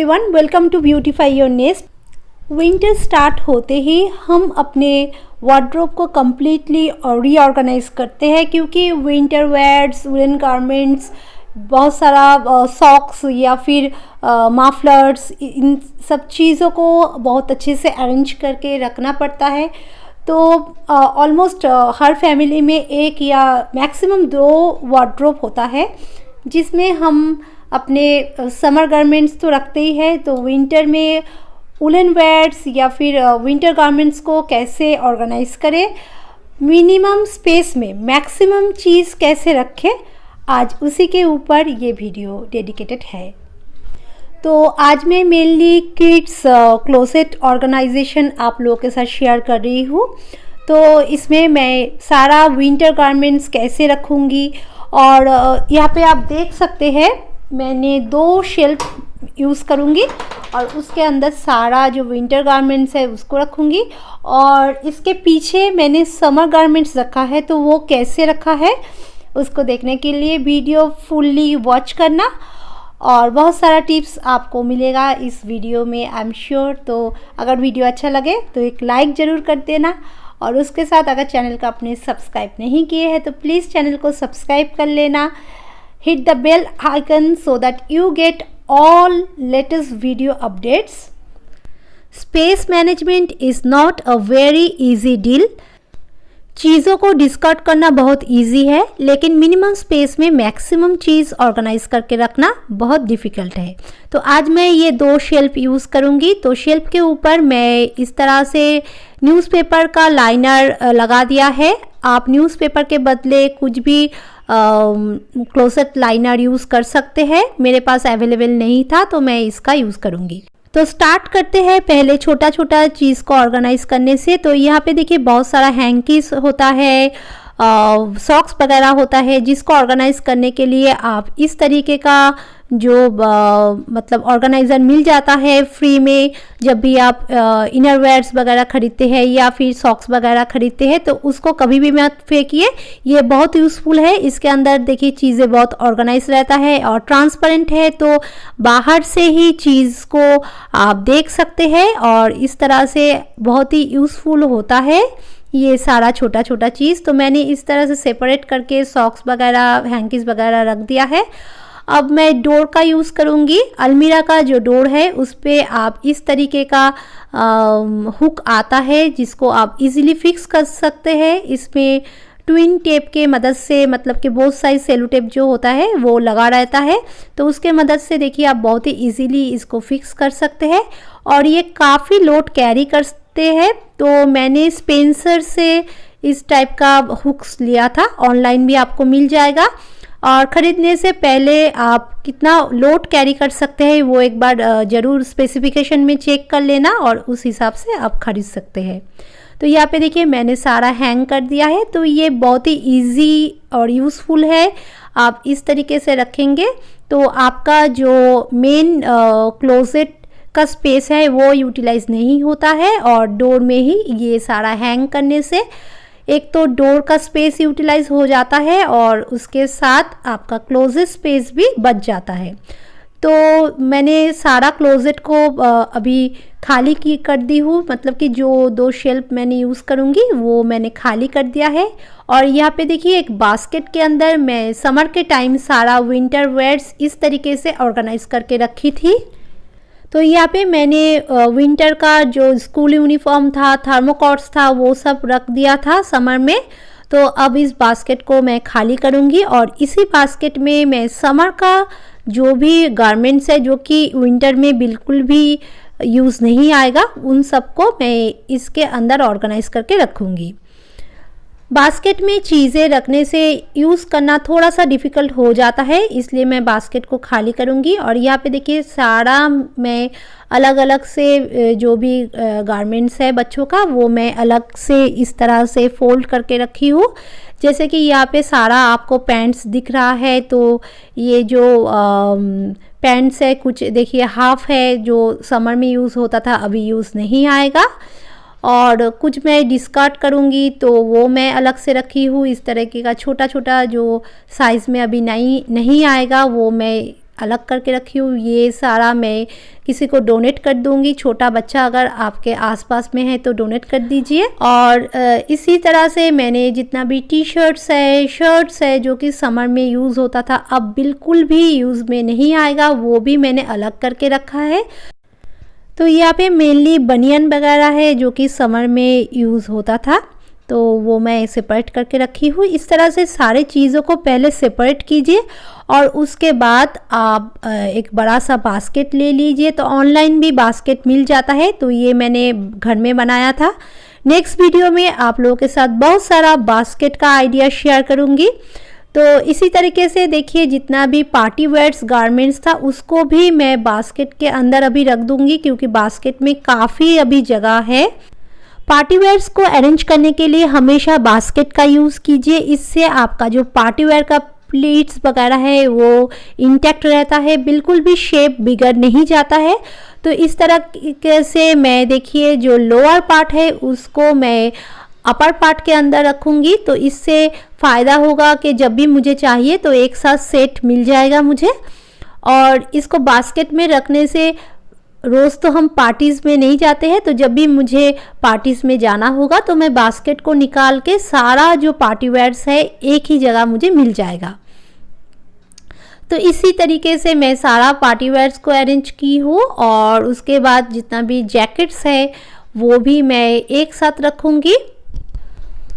Everyone, welcome to beautify your nest. Winter start होते ही हम अपने वार्डरोब को कम्प्लीटली रीऑर्गेनाइज करते हैं, क्योंकि विंटर वेयर्स, वुलन गारमेंट्स, बहुत सारा सॉक्स या फिर मफलर्स, इन सब चीज़ों को बहुत अच्छे से अरेंज करके रखना पड़ता है। तो ऑलमोस्ट हर फैमिली में एक या मैक्सिमम 2 वार्डरोब होता है, जिसमें हम अपने समर गारमेंट्स तो रखते ही है, तो विंटर में वुलन वेयर्स या फिर विंटर गारमेंट्स को कैसे ऑर्गेनाइज करें, मिनिमम स्पेस में मैक्सिमम चीज़ कैसे रखें, आज उसी के ऊपर ये वीडियो डेडिकेटेड है। तो आज मैं मेनली किड्स क्लोसेट ऑर्गेनाइजेशन आप लोगों के साथ शेयर कर रही हूँ। तो इसमें मैं सारा विंटर गारमेंट्स कैसे रखूँगी, और यहाँ पे आप देख सकते हैं मैंने 2 शेल्फ यूज़ करूँगी और उसके अंदर सारा जो विंटर गारमेंट्स है उसको रखूँगी, और इसके पीछे मैंने समर गारमेंट्स रखा है। तो वो कैसे रखा है उसको देखने के लिए वीडियो फुल्ली वॉच करना, और बहुत सारा टिप्स आपको मिलेगा इस वीडियो में, आई एम श्योर। तो अगर वीडियो अच्छा लगे तो एक लाइक ज़रूर कर देना, और उसके साथ अगर चैनल का आपने सब्सक्राइब नहीं किए हैं तो प्लीज़ चैनल को सब्सक्राइब कर लेना। Hit the bell icon so that you get all latest video updates. Space management is not a very easy deal. चीज़ों को डिस्कार्ड करना बहुत इजी है, लेकिन मिनिमम स्पेस में मैक्सिमम चीज़ ऑर्गेनाइज करके रखना बहुत डिफ़िकल्ट है। तो आज मैं ये 2 शेल्फ यूज़ करूँगी। तो शेल्फ के ऊपर मैं इस तरह से न्यूज़पेपर का लाइनर लगा दिया है। आप न्यूज़पेपर के बदले कुछ भी क्लोसेट लाइनर यूज़ कर सकते हैं। मेरे पास अवेलेबल नहीं था तो मैं इसका यूज़ करूँगी। तो स्टार्ट करते हैं पहले छोटा छोटा चीज़ को ऑर्गेनाइज करने से। तो यहाँ पे देखिए बहुत सारा हैंकीस होता है, सॉक्स वगैरह होता है, जिसको ऑर्गेनाइज करने के लिए आप इस तरीके का जो मतलब ऑर्गेनाइज़र मिल जाता है फ्री में। जब भी आप इनर वेयर्स वगैरह ख़रीदते हैं या फिर सॉक्स वगैरह ख़रीदते हैं तो उसको कभी भी मत फेंकिए, ये बहुत यूज़फुल है। इसके अंदर देखिए चीज़ें बहुत ऑर्गेनाइज रहता है और ट्रांसपेरेंट है, तो बाहर से ही चीज़ को आप देख सकते हैं, और इस तरह से बहुत ही यूज़फुल होता है ये सारा छोटा छोटा चीज़। तो मैंने इस तरह से सेपरेट करके सॉक्स वगैरह, हैंकीस वगैरह रख दिया है। अब मैं डोर का यूज़ करूँगी। अलमीरा का जो डोर है उस पर आप इस तरीके का हुक आता है, जिसको आप इजीली फिक्स कर सकते हैं। इसमें ट्विन टेप के मदद से, मतलब कि बोथ साइड सेलो टेप जो होता है वो लगा रहता है, तो उसके मदद से देखिए आप बहुत ही इजीली इसको फिक्स कर सकते हैं, और ये काफ़ी लोड कैरी करते हैं। तो मैंने स्पेंसर से इस टाइप का हुक्स लिया था, ऑनलाइन भी आपको मिल जाएगा, और ख़रीदने से पहले आप कितना लोड कैरी कर सकते हैं वो एक बार ज़रूर स्पेसिफिकेशन में चेक कर लेना, और उस हिसाब से आप खरीद सकते हैं। तो यहाँ पे देखिए मैंने सारा हैंग कर दिया है। तो ये बहुत ही इजी और यूज़फुल है। आप इस तरीके से रखेंगे तो आपका जो मेन क्लोसेट का स्पेस है वो यूटिलाइज नहीं होता है, और डोर में ही ये सारा हैंग करने से एक तो डोर का स्पेस यूटिलाइज हो जाता है, और उसके साथ आपका क्लोजेट स्पेस भी बच जाता है। तो मैंने सारा क्लोजेट को अभी खाली कर दी हूँ, मतलब कि जो 2 शेल्फ मैंने यूज़ करूँगी वो मैंने खाली कर दिया है। और यहाँ पे देखिए एक बास्केट के अंदर मैं समर के टाइम सारा विंटर वेयर्स इस तरीके से ऑर्गेनाइज करके रखी थी। तो यहाँ पे मैंने विंटर का जो स्कूल यूनिफॉर्म था, थर्मोकॉट्स था, वो सब रख दिया था समर में। तो अब इस बास्केट को मैं खाली करूँगी, और इसी बास्केट में मैं समर का जो भी गारमेंट्स है जो कि विंटर में बिल्कुल भी यूज़ नहीं आएगा, उन सबको मैं इसके अंदर ऑर्गेनाइज करके रखूँगी। बास्केट में चीज़ें रखने से यूज़ करना थोड़ा सा डिफ़िकल्ट हो जाता है, इसलिए मैं बास्केट को खाली करूँगी। और यहाँ पे देखिए सारा मैं अलग अलग से जो भी गारमेंट्स है बच्चों का, वो मैं अलग से इस तरह से फोल्ड करके रखी हूँ। जैसे कि यहाँ पे सारा आपको पैंट्स दिख रहा है, तो ये जो पैंट्स है कुछ देखिए हाफ है, जो समर में यूज़ होता था अभी यूज़ नहीं आएगा, और कुछ मैं डिस्कार्ड करूँगी तो वो मैं अलग से रखी हूँ। इस तरीके का छोटा छोटा जो साइज़ में अभी नहीं आएगा वो मैं अलग करके रखी हूँ। ये सारा मैं किसी को डोनेट कर दूँगी। छोटा बच्चा अगर आपके आसपास में है तो डोनेट कर दीजिए। और इसी तरह से मैंने जितना भी टी शर्ट्स है, शर्ट्स है जो कि समर में यूज़ होता था, अब बिल्कुल भी यूज़ में नहीं आएगा, वो भी मैंने अलग करके रखा है। तो यहाँ पे मेनली बनियन वगैरह है जो कि समर में यूज़ होता था, तो वो मैं सेपरेट करके रखी हूँ। इस तरह से सारे चीज़ों को पहले सेपरेट कीजिए और उसके बाद आप एक बड़ा सा बास्केट ले लीजिए। तो ऑनलाइन भी बास्केट मिल जाता है, तो ये मैंने घर में बनाया था। नेक्स्ट वीडियो में आप लोगों के साथ बहुत सारा बास्केट का आइडिया शेयर करूँगी। तो इसी तरीके से देखिए जितना भी पार्टी वेयर्स गारमेंट्स था उसको भी मैं बास्केट के अंदर अभी रख दूँगी, क्योंकि बास्केट में काफ़ी अभी जगह है। पार्टी वेयर्स को अरेंज करने के लिए हमेशा बास्केट का यूज़ कीजिए, इससे आपका जो पार्टी वेयर का प्लेट्स वगैरह है वो इंटैक्ट रहता है, बिल्कुल भी शेप बिगड़ नहीं जाता है। तो इस तरह से मैं देखिए जो लोअर पार्ट है उसको मैं अपर पार्ट के अंदर रखूँगी, तो इससे फ़ायदा होगा कि जब भी मुझे चाहिए तो एक साथ सेट मिल जाएगा मुझे। और इसको बास्केट में रखने से रोज़ तो हम पार्टीज़ में नहीं जाते हैं, तो जब भी मुझे पार्टीज़ में जाना होगा तो मैं बास्केट को निकाल के सारा जो पार्टी वेयर्स है एक ही जगह मुझे मिल जाएगा। तो इसी तरीके से मैं सारा पार्टी वेयर्स को अरेंज की हूँ। और उसके बाद जितना भी जैकेट्स है वो भी मैं एक साथ रखूँगी।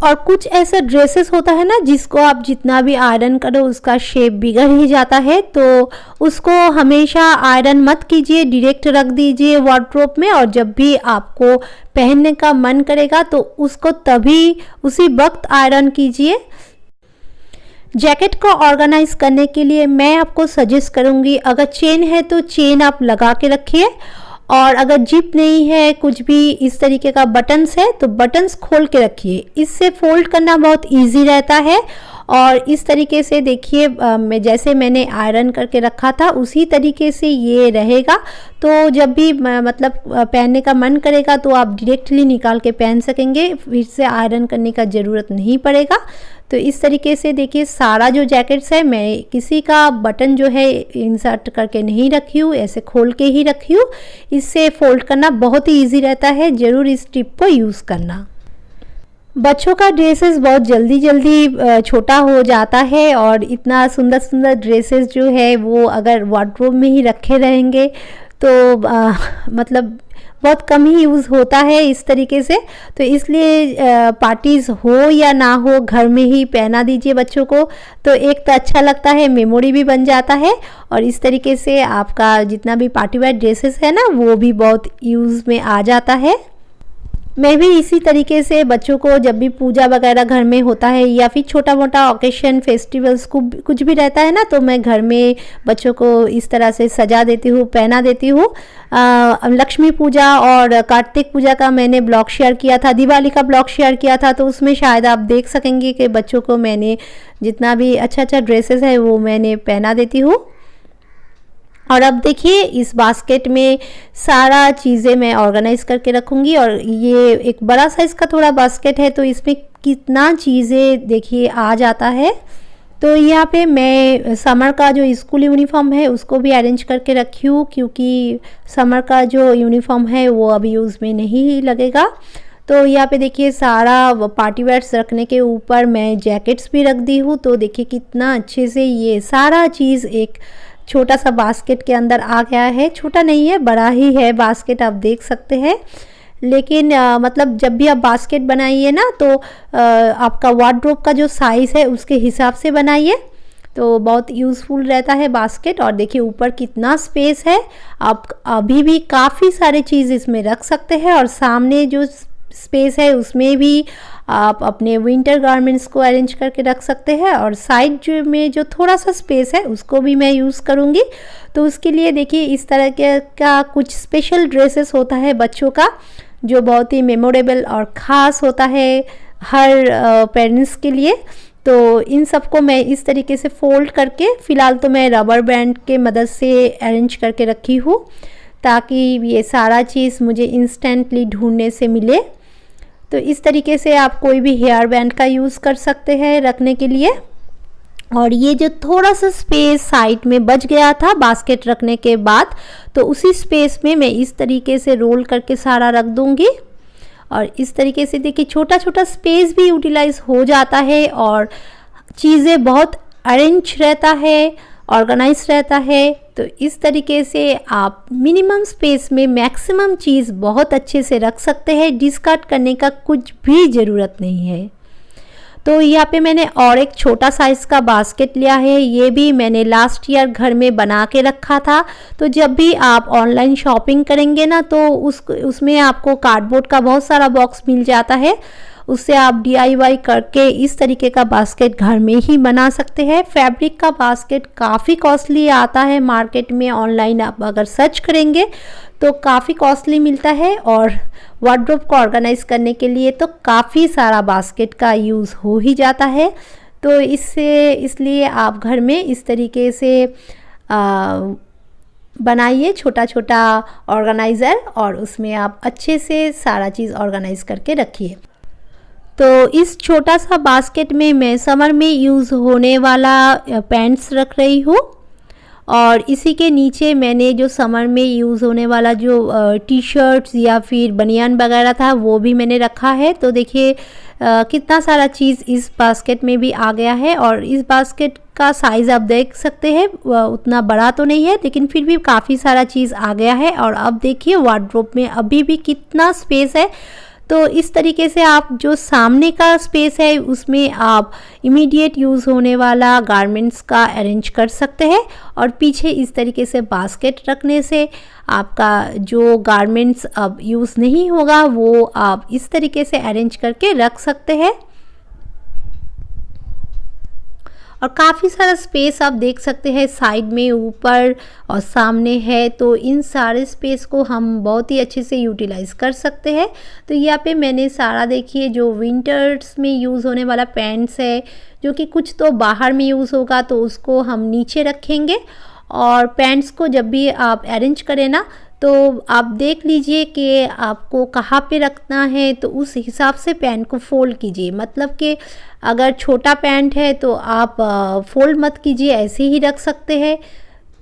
और कुछ ऐसा ड्रेसेस होता है ना जिसको आप जितना भी आयरन करो उसका शेप बिगड़ ही जाता है, तो उसको हमेशा आयरन मत कीजिए, डायरेक्ट रख दीजिए वार्डरोब में। और जब भी आपको पहनने का मन करेगा तो उसको तभी उसी वक्त आयरन कीजिए। जैकेट को ऑर्गेनाइज करने के लिए मैं आपको सजेस्ट करूँगी, अगर चेन है तो चेन आप लगा के रखिए, और अगर जिप नहीं है, कुछ भी इस तरीके का बटन्स है तो बटन्स खोल के रखिए, इससे फोल्ड करना बहुत इजी रहता है। और इस तरीके से देखिए मैं जैसे मैंने आयरन करके रखा था उसी तरीके से ये रहेगा। तो जब भी मतलब पहनने का मन करेगा तो आप डायरेक्टली निकाल के पहन सकेंगे, फिर से आयरन करने का ज़रूरत नहीं पड़ेगा। तो इस तरीके से देखिए सारा जो जैकेट्स है मैं किसी का बटन जो है इंसर्ट करके नहीं रखी हूँ, ऐसे खोल के ही रखी हूँ। इससे फोल्ड करना बहुत ही ईजी रहता है, ज़रूर इस टिप को यूज़ करना। बच्चों का ड्रेसेस बहुत जल्दी छोटा हो जाता है, और इतना सुंदर सुंदर ड्रेसेस जो है वो अगर वार्डरोब में ही रखे रहेंगे तो मतलब बहुत कम ही यूज़ होता है इस तरीके से। तो इसलिए पार्टीज़ हो या ना हो घर में ही पहना दीजिए बच्चों को, तो एक तो अच्छा लगता है, मेमोरी भी बन जाता है, और इस तरीके से आपका जितना भी पार्टी वेयर ड्रेसेस है ना वो भी बहुत यूज़ में आ जाता है। मैं भी इसी तरीके से बच्चों को जब भी पूजा वगैरह घर में होता है या फिर छोटा मोटा ओकेशन फेस्टिवल्स को कुछ भी रहता है ना, तो मैं घर में बच्चों को इस तरह से सजा देती हूँ, पहना देती हूँ। लक्ष्मी पूजा और कार्तिक पूजा का मैंने ब्लॉग शेयर किया था, दिवाली का ब्लॉग शेयर किया था, तो उसमें शायद आप देख सकेंगे कि बच्चों को मैंने जितना भी अच्छा ड्रेसेस है वो मैंने पहना देती हूँ। और अब देखिए इस बास्केट में सारा चीज़ें मैं ऑर्गेनाइज़ करके रखूँगी। और ये एक बड़ा साइज़ का थोड़ा बास्केट है, तो इसमें कितना चीज़ें देखिए आ जाता है। तो यहाँ पे मैं समर का जो स्कूल यूनिफॉर्म है उसको भी अरेंज करके रखी हूँ, क्योंकि समर का जो यूनिफॉर्म है वो अभी यूज़ में नहीं लगेगा। तो यहाँ पे देखिए सारा पार्टी वेयर्स रखने के ऊपर मैं जैकेट्स भी रख दी हूँ। तो देखिए कितना अच्छे से ये सारा चीज़ एक छोटा सा बास्केट के अंदर आ गया है। छोटा नहीं है, बड़ा ही है बास्केट, आप देख सकते हैं। लेकिन मतलब जब भी आप बास्केट बनाइए ना तो आपका वार्डरोब का जो साइज़ है उसके हिसाब से बनाइए, तो बहुत यूज़फुल रहता है बास्केट। और देखिए ऊपर कितना स्पेस है, आप अभी भी काफ़ी सारे चीज़ इसमें रख सकते हैं। और सामने जो स्पेस है उसमें भी आप अपने विंटर गारमेंट्स को अरेंज करके रख सकते हैं। और साइड जो में जो थोड़ा सा स्पेस है उसको भी मैं यूज़ करूँगी। तो उसके लिए देखिए इस तरह का कुछ स्पेशल ड्रेसेस होता है बच्चों का, जो बहुत ही मेमोरेबल और ख़ास होता है हर पेरेंट्स के लिए। तो इन सबको मैं इस तरीके से फोल्ड करके, फ़िलहाल तो मैं रबर बैंड के मदद से अरेंज करके रखी हूँ, ताकि ये सारा चीज़ मुझे इंस्टेंटली ढूंढने से मिले। तो इस तरीके से आप कोई भी हेयर बैंड का यूज़ कर सकते हैं रखने के लिए। और ये जो थोड़ा सा स्पेस साइड में बच गया था बास्केट रखने के बाद, तो उसी स्पेस में मैं इस तरीके से रोल करके सारा रख दूंगी। और इस तरीके से देखिए छोटा छोटा स्पेस भी यूटिलाइज हो जाता है और चीज़ें बहुत अरेंज रहता है, ऑर्गेनाइज रहता है। तो इस तरीके से आप मिनिमम स्पेस में मैक्सिमम चीज़ बहुत अच्छे से रख सकते हैं, डिस्कार्ड करने का कुछ भी ज़रूरत नहीं है। तो यहाँ पे मैंने और एक छोटा साइज़ का बास्केट लिया है, ये भी मैंने लास्ट ईयर घर में बना के रखा था। तो जब भी आप ऑनलाइन शॉपिंग करेंगे ना, तो उसमें आपको कार्डबोर्ड का बहुत सारा बॉक्स मिल जाता है, उससे आप DIY करके इस तरीके का बास्केट घर में ही बना सकते हैं। फैब्रिक का बास्केट काफ़ी कॉस्टली आता है मार्केट में, ऑनलाइन आप अगर सर्च करेंगे तो काफ़ी कॉस्टली मिलता है, और वार्डरोब को ऑर्गेनाइज करने के लिए तो काफ़ी सारा बास्केट का यूज़ हो ही जाता है। तो इसलिए आप घर में इस तरीके से बनाइए छोटा छोटा ऑर्गेनाइज़र, और उसमें आप अच्छे से सारा चीज़ ऑर्गेनाइज करके रखिए। तो इस छोटा सा बास्केट में मैं समर में यूज़ होने वाला पैंट्स रख रही हूँ, और इसी के नीचे मैंने जो समर में यूज़ होने वाला जो टी-शर्ट्स या फिर बनियान वगैरह था वो भी मैंने रखा है। तो देखिए कितना सारा चीज़ इस बास्केट में भी आ गया है, और इस बास्केट का साइज़ आप देख सकते हैं उतना बड़ा तो नहीं है, लेकिन फिर भी काफ़ी सारा चीज़ आ गया है। और अब देखिए वार्डरोब में अभी भी कितना स्पेस है। तो इस तरीके से आप जो सामने का स्पेस है उसमें आप इमीडिएट यूज़ होने वाला गारमेंट्स का अरेंज कर सकते हैं, और पीछे इस तरीके से बास्केट रखने से आपका जो गारमेंट्स अब यूज़ नहीं होगा वो आप इस तरीके से अरेंज करके रख सकते हैं। और काफ़ी सारा स्पेस आप देख सकते हैं साइड में, ऊपर और सामने है, तो इन सारे स्पेस को हम बहुत ही अच्छे से यूटिलाइज़ कर सकते हैं। तो यहाँ पे मैंने सारा देखिए जो विंटर्स में यूज़ होने वाला पैंट्स है, जो कि कुछ तो बाहर में यूज़ होगा तो उसको हम नीचे रखेंगे, और पैंट्स को जब भी आप अरेंज करें ना तो आप देख लीजिए कि आपको कहाँ पे रखना है, तो उस हिसाब से पैंट को फोल्ड कीजिए। मतलब कि अगर छोटा पैंट है तो आप फोल्ड मत कीजिए, ऐसे ही रख सकते हैं।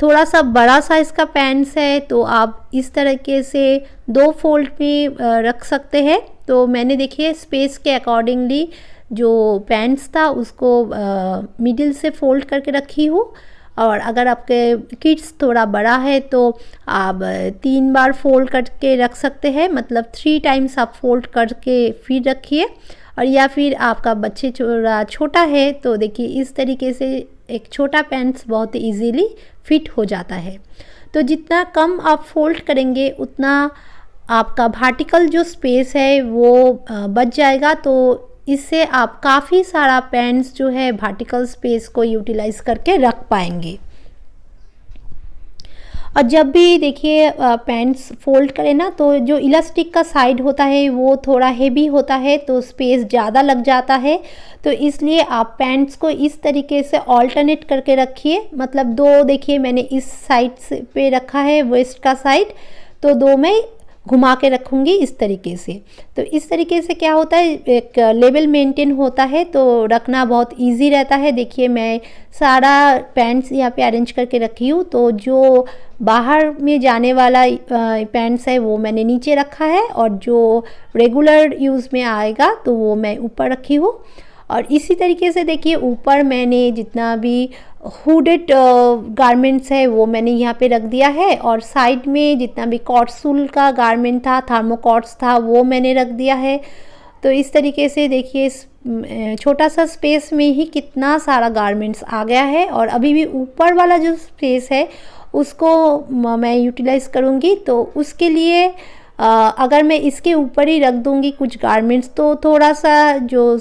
थोड़ा सा बड़ा साइज़ का पैंट्स है तो आप इस तरीके से 2 फोल्ड में रख सकते हैं। तो मैंने देखिए स्पेस के अकॉर्डिंगली जो पैंट्स था उसको मिडिल से फोल्ड करके रखी हूँ। और अगर आपके किड्स थोड़ा बड़ा है तो आप 3 बार फोल्ड करके रख सकते हैं, मतलब 3 टाइम्स आप फोल्ड करके फिर रखिए। और या फिर आपका बच्चे छोटा है तो देखिए इस तरीके से एक छोटा पैंट्स बहुत इजीली फिट हो जाता है। तो जितना कम आप फोल्ड करेंगे उतना आपका वर्टिकल जो स्पेस है वो बच जाएगा। तो इससे आप काफ़ी सारा पैंट्स जो है वर्टिकल स्पेस को यूटिलाइज़ करके रख पाएंगे। और जब भी देखिए पैंट्स फोल्ड करें ना तो जो इलास्टिक का साइड होता है वो थोड़ा हेवी होता है, तो स्पेस ज़्यादा लग जाता है। तो इसलिए आप पैंट्स को इस तरीके से ऑल्टरनेट करके रखिए। मतलब 2 देखिए मैंने इस साइड पे रखा है वेस्ट का साइड, तो 2 में घुमा के रखूँगी इस तरीके से। तो इस तरीके से क्या होता है, एक लेवल मेंटेन होता है, तो रखना बहुत इजी रहता है। देखिए मैं सारा पैंट्स यहाँ पे अरेंज करके रखी हूँ। तो जो बाहर में जाने वाला पैंट्स है वो मैंने नीचे रखा है, और जो रेगुलर यूज़ में आएगा तो वो मैं ऊपर रखी हूँ। और इसी तरीके से देखिए ऊपर मैंने जितना भी हुडेड गारमेंट्स है वो मैंने यहाँ पे रख दिया है, और साइड में जितना भी कॉटसूल का गारमेंट था, थर्मोकॉट्स था, वो मैंने रख दिया है। तो इस तरीके से देखिए छोटा सा स्पेस में ही कितना सारा गारमेंट्स आ गया है। और अभी भी ऊपर वाला जो स्पेस है उसको मैं यूटिलाइज़ करूँगी। तो उसके लिए अगर मैं इसके ऊपर ही रख दूँगी कुछ गारमेंट्स तो थोड़ा सा जो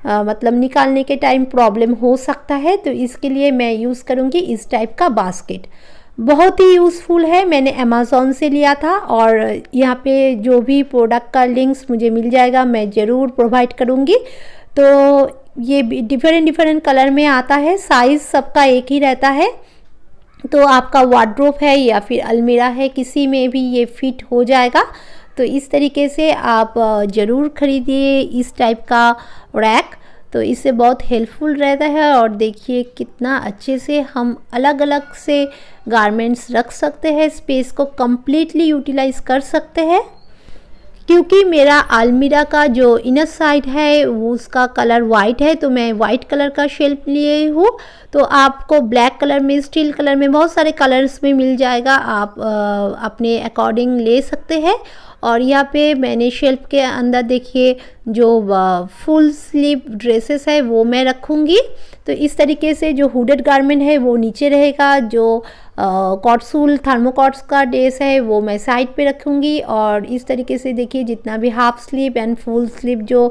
मतलब निकालने के टाइम प्रॉब्लम हो सकता है। तो इसके लिए मैं यूज़ करूँगी इस टाइप का बास्केट। बहुत ही यूज़फुल है, मैंने अमेज़ॉन से लिया था, और यहाँ पे जो भी प्रोडक्ट का लिंक्स मुझे मिल जाएगा मैं ज़रूर प्रोवाइड करूँगी। तो ये डिफरेंट कलर में आता है, साइज़ सबका एक ही रहता है। तो आपका वार्डरोब है या फिर अलमीरा है, किसी में भी ये फिट हो जाएगा। तो इस तरीके से आप ज़रूर ख़रीदिए इस टाइप का रैक। तो इससे बहुत हेल्पफुल रहता है। और देखिए कितना अच्छे से हम अलग अलग से गारमेंट्स रख सकते हैं, स्पेस को कम्प्लीटली यूटिलाइज कर सकते हैं। क्योंकि मेरा अलमीरा का जो इनर साइड है वो उसका कलर वाइट है, तो मैं वाइट कलर का शेल्फ लिए हूँ। तो आपको ब्लैक कलर में, स्टील कलर में, बहुत सारे कलर्स में मिल जाएगा, आप अपने अकॉर्डिंग ले सकते हैं। और यहाँ पे मैंने शेल्फ के अंदर देखिए जो फुल स्लीव ड्रेसेस है वो मैं रखूँगी। तो इस तरीके से जो हुडेड गारमेंट है वो नीचे रहेगा, जो कॉटसूल थर्मोकॉट्स का ड्रेस है वो मैं साइड पे रखूँगी। और इस तरीके से देखिए जितना भी half sleeve and full sleeve जो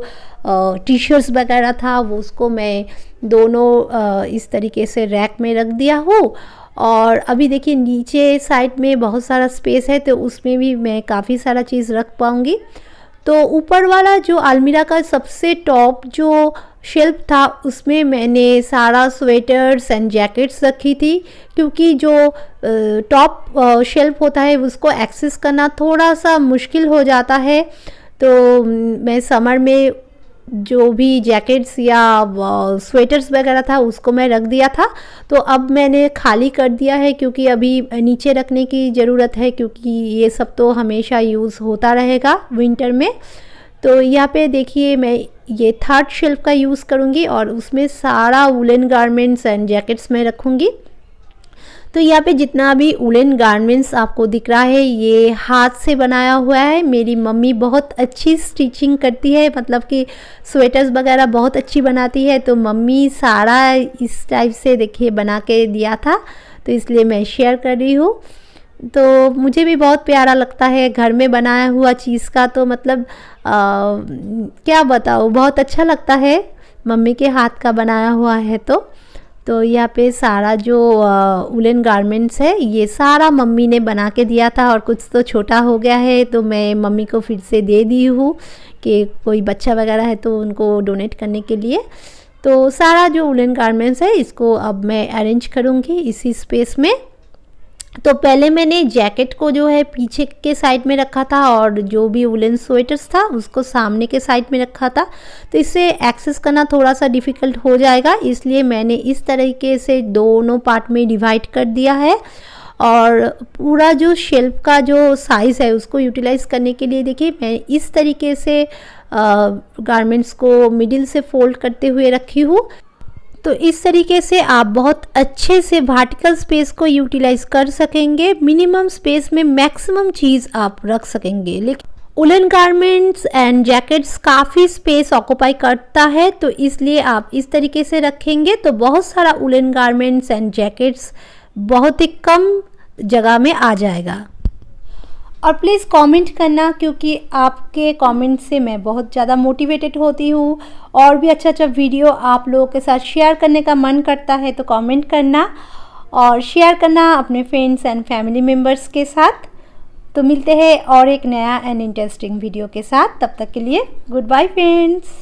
टी शर्ट्स वगैरह था वो उसको मैं दोनों इस तरीके से रैक में रख दिया हूँ। और अभी देखिए नीचे साइड में बहुत सारा स्पेस है, तो उसमें भी मैं काफ़ी सारा चीज़ रख पाऊँगी। तो ऊपर वाला जो अलमीरा का सबसे टॉप जो शेल्फ था उसमें मैंने सारा स्वेटर्स एंड जैकेट्स रखी थी, क्योंकि जो टॉप शेल्फ होता है उसको एक्सेस करना थोड़ा सा मुश्किल हो जाता है। तो मैं समर में जो भी जैकेट्स या स्वेटर्स वगैरह था उसको मैं रख दिया था। तो अब मैंने खाली कर दिया है, क्योंकि अभी नीचे रखने की ज़रूरत है, क्योंकि ये सब तो हमेशा यूज़ होता रहेगा विंटर में। तो यहाँ पे देखिए मैं ये थर्ड शेल्फ का यूज़ करूँगी और उसमें सारा वुलन गारमेंट्स एंड जैकेट्स में रखूँगी। तो यहाँ पे जितना भी वुलन गारमेंट्स आपको दिख रहा है ये हाथ से बनाया हुआ है। मेरी मम्मी बहुत अच्छी स्टिचिंग करती है, मतलब कि स्वेटर्स वगैरह बहुत अच्छी बनाती है। तो मम्मी सारा इस टाइप से देखिए बना के दिया था, तो इसलिए मैं शेयर कर रही हूँ। तो मुझे भी बहुत प्यारा लगता है घर में बनाया हुआ चीज़ का, तो मतलब क्या बताऊँ, बहुत अच्छा लगता है मम्मी के हाथ का बनाया हुआ है। तो यहाँ पे सारा जो वुलन गारमेंट्स है ये सारा मम्मी ने बना के दिया था, और कुछ तो छोटा हो गया है तो मैं मम्मी को फिर से दे दी हूँ कि कोई बच्चा वगैरह है तो उनको डोनेट करने के लिए। तो सारा जो वुलन गारमेंट्स है इसको अब मैं अरेंज करूँगी इसी स्पेस में। तो पहले मैंने जैकेट को जो है पीछे के साइड में रखा था, और जो भी वुलन स्वेटर्स था उसको सामने के साइड में रखा था। तो इससे एक्सेस करना थोड़ा सा डिफ़िकल्ट हो जाएगा, इसलिए मैंने इस तरीके से दोनों पार्ट में डिवाइड कर दिया है। और पूरा जो शेल्फ का जो साइज़ है उसको यूटिलाइज़ करने के लिए देखिए मैं इस तरीके से गारमेंट्स को मिडिल से फोल्ड करते हुए रखी हूँ। तो इस तरीके से आप बहुत अच्छे से वर्टिकल स्पेस को यूटिलाइज कर सकेंगे, मिनिमम स्पेस में मैक्सिमम चीज़ आप रख सकेंगे। लेकिन वुलन गारमेंट्स एंड जैकेट्स काफ़ी स्पेस ऑक्यूपाई करता है, तो इसलिए आप इस तरीके से रखेंगे तो बहुत सारा वुलन गारमेंट्स एंड जैकेट्स बहुत ही कम जगह में आ जाएगा। और प्लीज़ कमेंट करना, क्योंकि आपके कमेंट से मैं बहुत ज़्यादा मोटिवेटेड होती हूँ, और भी अच्छा वीडियो आप लोगों के साथ शेयर करने का मन करता है। तो कमेंट करना और शेयर करना अपने फ्रेंड्स एंड फैमिली मेम्बर्स के साथ। तो मिलते हैं और एक नया एंड इंटरेस्टिंग वीडियो के साथ, तब तक के लिए गुड बाय फ्रेंड्स।